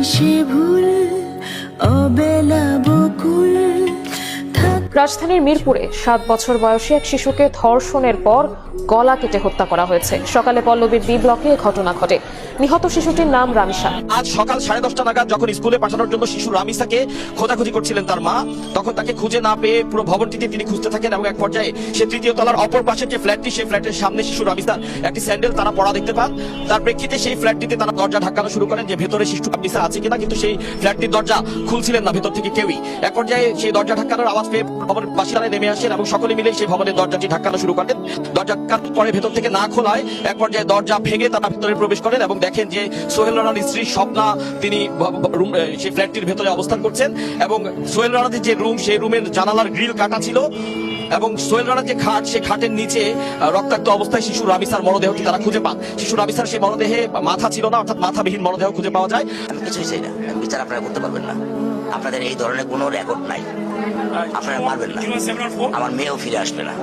সে ভুল অবেলা বকুল। রাজধানীর মিরপুরে 7 বছর বয়সী এক শিশুকে ধর্ষণের পর গলা কেটে হত্যা করা হয়েছে। সকালে পল্লবীর বি ব্লকে ঘটনা ঘটে। নিহত শিশুটির নাম রামিসা। আজ সকাল 10:30 নাগাদ যখন স্কুলে পাঠানোর জন্য শিশু রামিসাকে খোঁজাখুঁজি করছিলেন তার মা, তখন তাকে খুঁজে না পেয়ে পুরো ভবনটিতে তিনি খুঁজতে থাকেন এবং এক পর্যায়ে সে তৃতীয় তলার অপর পাশের যে ফ্ল্যাটটি, সেই ফ্ল্যাটের সামনে শিশু রামিসার একটি স্যান্ডেল তারা পড়া দেখতে পান। তার প্রেক্ষিতে সেই ফ্ল্যাটটিতে তারা দরজা ধাক্কানো শুরু করেন যে ভেতরে শিশু রামিসা আছে কিনা, কিন্তু সেই ফ্ল্যাটটির দরজা খুলছিলেন না ভেতর থেকে কেউই। এক পর্যায়ে সেই দরজা ধাক্কানোর আওয়াজ পেয়ে ভবনের বাসিন্দারা নেমে আসেন এবং সকলে মিলে সেই ভবনের দরজাটি ধাক্কানো শুরু করেন। দরজা পরে ভেতর থেকে না খোলায় এক পর্যায়ে দরজা ভেঙে তারা ভেতরে প্রবেশ করেন এবং দেখেন যে সোহেল রানার স্ত্রী স্বপ্না তিনি সেই ফ্ল্যাটটির ভেতরে অবস্থান করছেন এবং সোহেল রানাদের যে রুম, সেই রুমের জানালার গ্রিল কাটা ছিল এবং সোহেল রানার যে খাট, সেই খাটের নিচে রক্তাক্ত অবস্থায় শিশু রামিসার মরদেহটি তারা খুঁজে পান। শিশু রামিসার সেই মরদেহে মাথা ছিল না, অর্থাৎ মাথাবিহীন মরদেহ খুঁজে পাওয়া যায়। আমি কিছুই চাই না, বিচার আপনারা করতে পারবেন না। আপনাদের এই ধরনের কোনো রেকর্ড নাই, আপনারা পারবেন না। আমার মেয়েও ফিরে আসবে না।